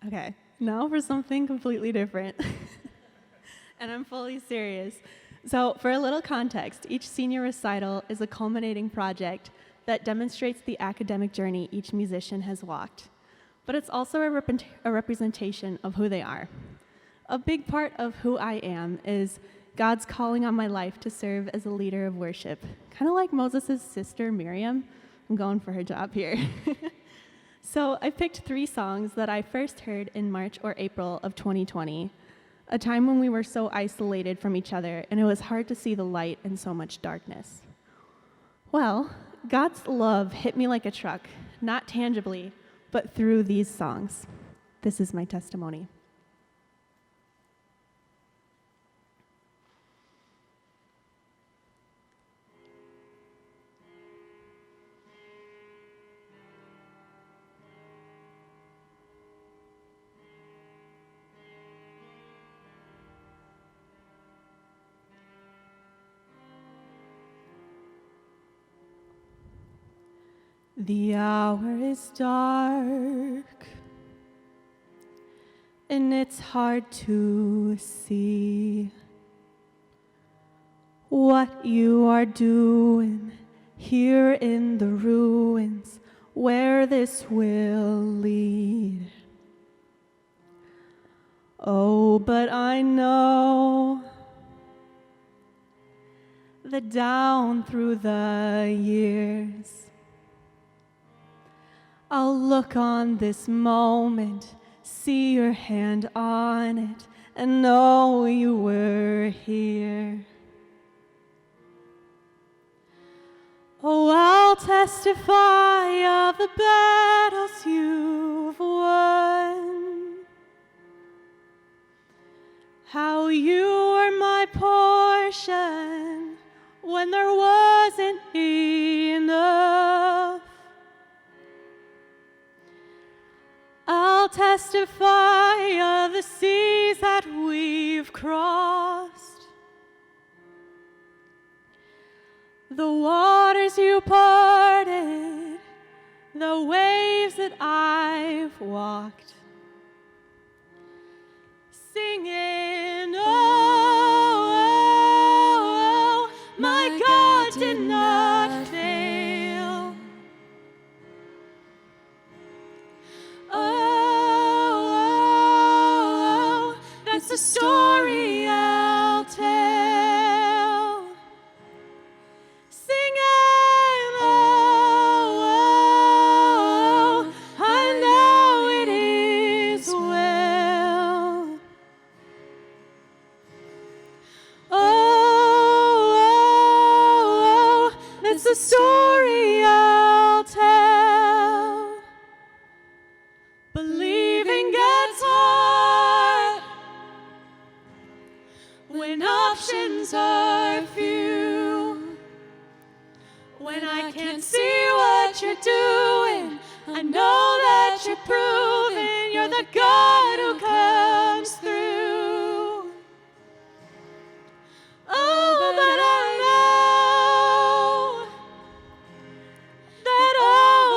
Okay, now for something completely different. And I'm fully serious. So, for a little context, each senior recital is a culminating project that demonstrates the academic journey each musician has walked. But it's also a representation of who they are. A big part of who I am is God's calling on my life to serve as a leader of worship. Kind of like Moses' sister, Miriam. I'm going for her job here. So I picked 3 songs that I first heard in March or April of 2020, a time when we were so isolated from each other and it was hard to see the light in so much darkness. Well, God's love hit me like a truck, not tangibly, but through these songs. This is my testimony. The hour is dark, and it's hard to see what you are doing here in the ruins, where this will lead. Oh, but I know that down through the years, I'll look on this moment, see your hand on it, and know you were here. Oh, I'll testify of the battles you've won, how you were my portion when there wasn't enough. I'll testify of the seas that we've crossed, the waters you parted, the waves that I've walked, singing, oh, my God did not fail. Oh, that's the story I'll tell. Singing, oh, I know it is well. Oh, that's the story I'll tell. Believing gets hard when options are few. When I can't see what you're doing, I know that you're proving you're the God who comes through. Oh, but I know that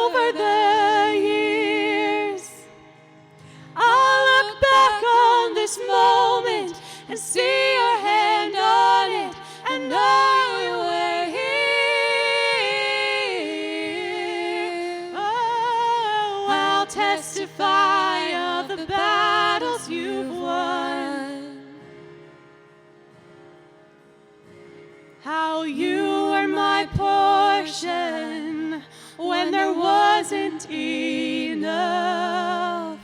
over the years, I'll look back on this moment and see your hand on it and know you were here. Oh, I'll testify of the battles you've won, how you were my portion when there wasn't enough.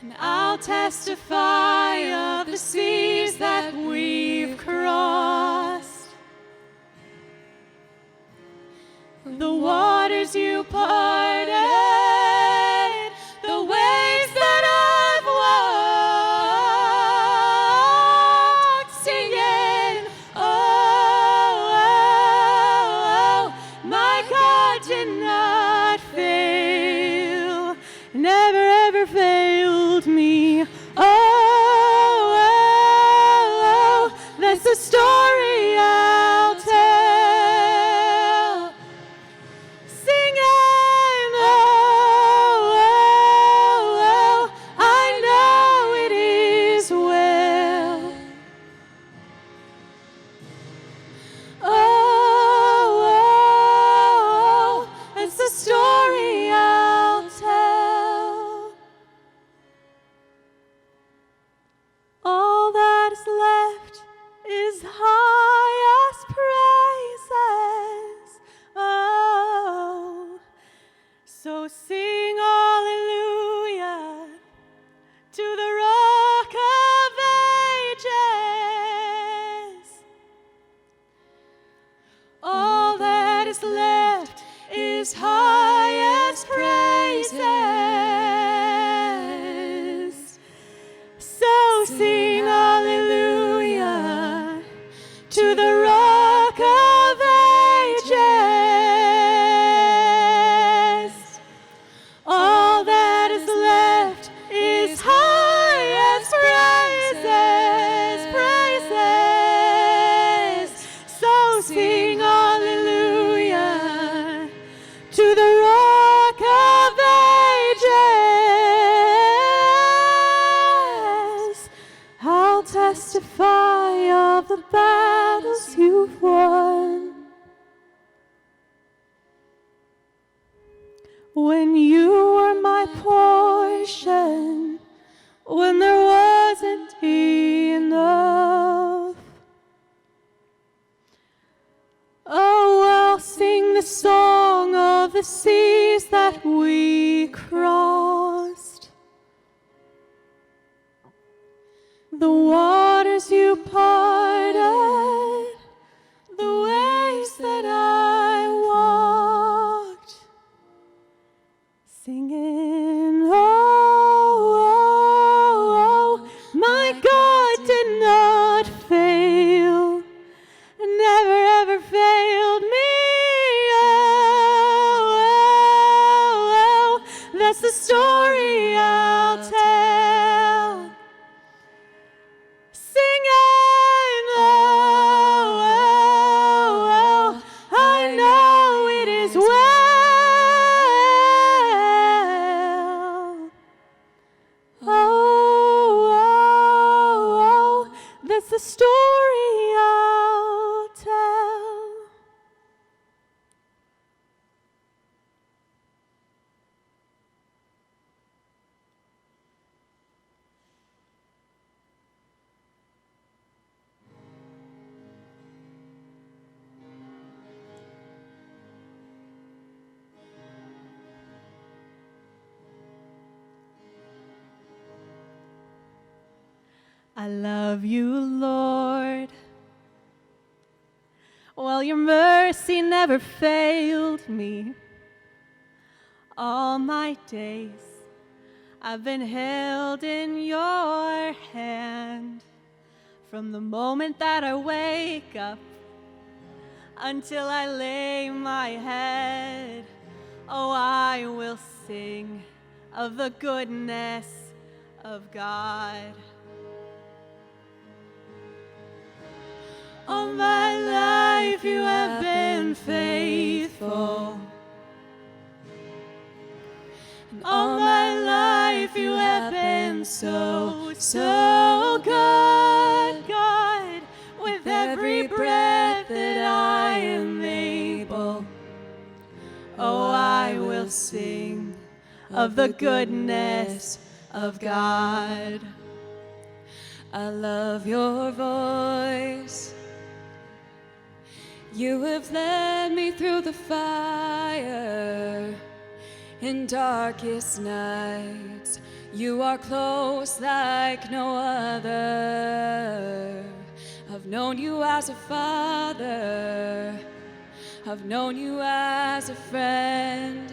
And I'll testify of the seas that we've crossed, the waters you parted, the waves that I've walked, singing, oh, my God did not fail, never ever failed me. Oh, that's the story I'll tell. Singing, the Rock of Ages. All that is left is highest praises. So sing hallelujah to the Rock of Ages. All that is left is highest praises, praises. So sing hallelujah to the Rock of Ages. I'll testify of the battles you've won. When you were my portion, when there wasn't enough. Oh, I'll sing the song of the seas that we crossed, the waters you parted, the ways that I walked, singing, oh, oh, oh, my God did not fail, never ever failed me. Oh, oh, oh, that's the story I'll tell. Singing, oh, oh, oh, I know it is well. Oh, oh, oh, that's the story I'll tell. I love you, Lord. Well, your mercy never failed me. All my days I've been held in your hand. From the moment that I wake up until I lay my head, oh, I will sing of the goodness of God. All my life you have been faithful. And all my life you have been so, so good, God. With every breath that I am able, oh, I will sing of the goodness of God. I love your voice. You have led me through the fire in darkest nights. You are close like no other. I've known you as a father. I've known you as a friend.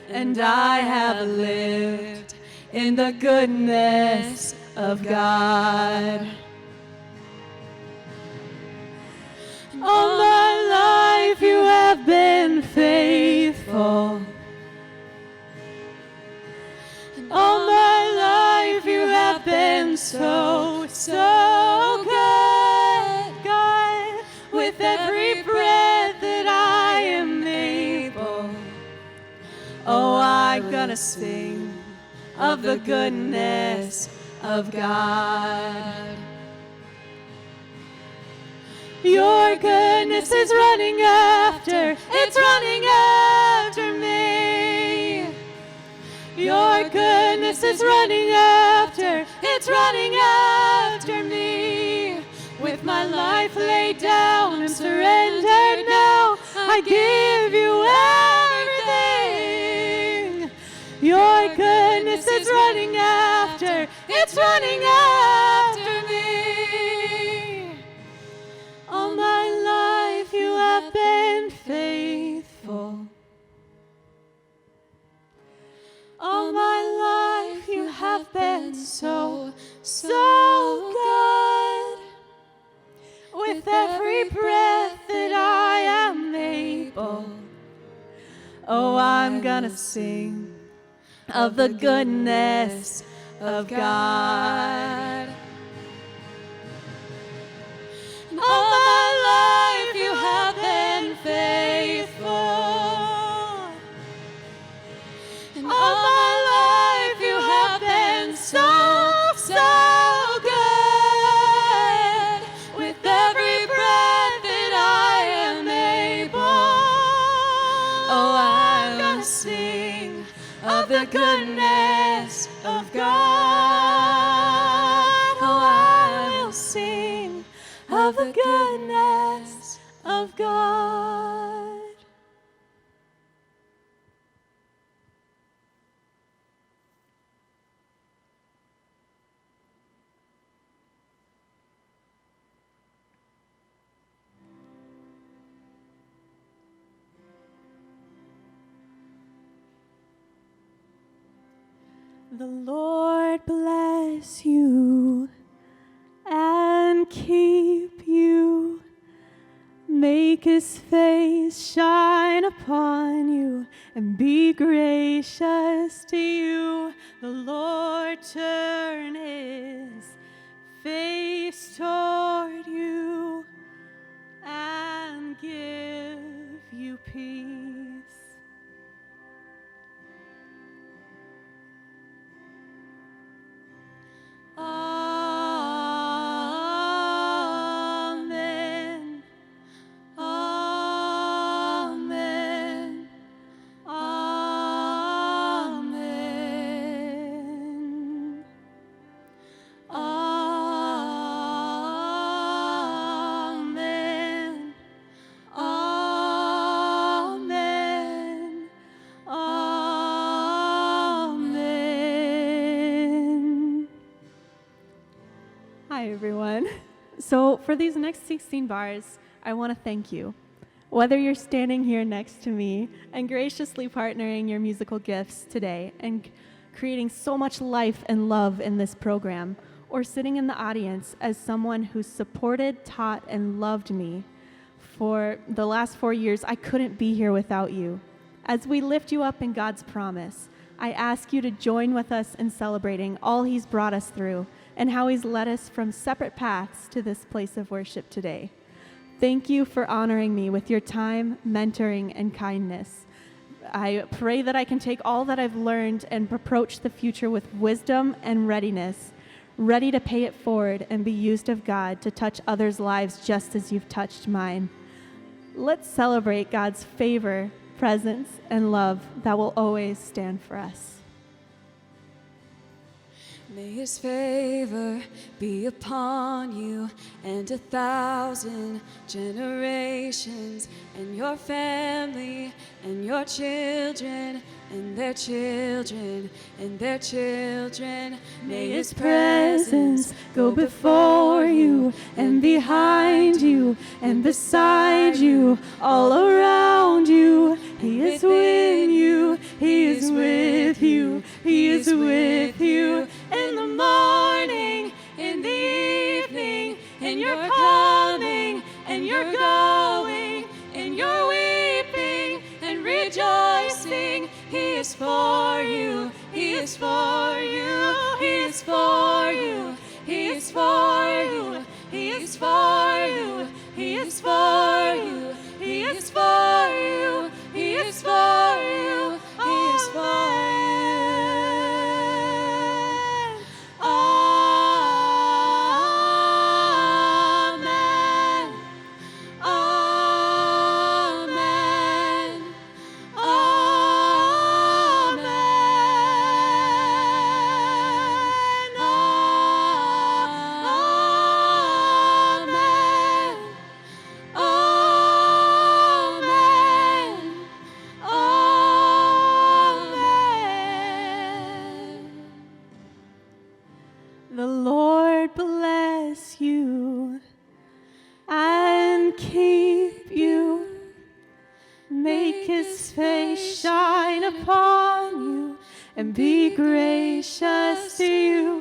And I have lived in the goodness of God. All my life you have been faithful. All my life you have been so, so good, God. With every breath that I am able, oh, I'm gonna sing of the goodness of God. Your goodness is running after, it's running after me. Your goodness is running after, it's running after me. With my life laid down and surrendered now, I give you everything. Your goodness is running after, it's it's running after me. All my life you have been faithful. All my life you have been so, so good. With every breath that I am able, oh, I'm gonna sing of the goodness of God. All my life you have been faithful. And all my life you have been so, so good. With every breath that I am able, oh, I'm gonna sing of the goodness of God. Oh, I will sing of the goodness of God. The Lord bless you and keep you. Make his face shine upon you and be gracious to you. The Lord turn his face toward you and give you peace. Amen. Amen. Amen. Amen. Amen. Amen. Hi, everyone. So for these next 16 bars, I want to thank you. Whether you're standing here next to me and graciously partnering your musical gifts today and creating so much life and love in this program, or sitting in the audience as someone who supported, taught, and loved me for the last 4 years, I couldn't be here without you. As we lift you up in God's promise, I ask you to join with us in celebrating all he's brought us through and how he's led us from separate paths to this place of worship today. Thank you for honoring me with your time, mentoring, and kindness. I pray that I can take all that I've learned and approach the future with wisdom and readiness, ready to pay it forward and be used of God to touch others' lives just as you've touched mine. Let's celebrate God's favor, presence, and love that will always stand for us. May his favor be upon you and 1,000 generations, and your family and your children and their children and their children. May his presence go before you and behind you and beside you, all around you. He is with you, he is with you, he is with you. In the morning, in the evening, in your coming and your going, in your weeping and rejoicing. He is for you, he is for you, he is for you, he is for you, he is for you, he is for you, he is for you, he is for you, he is for you. The Lord bless you and keep you. Make his face shine upon you and be gracious to you.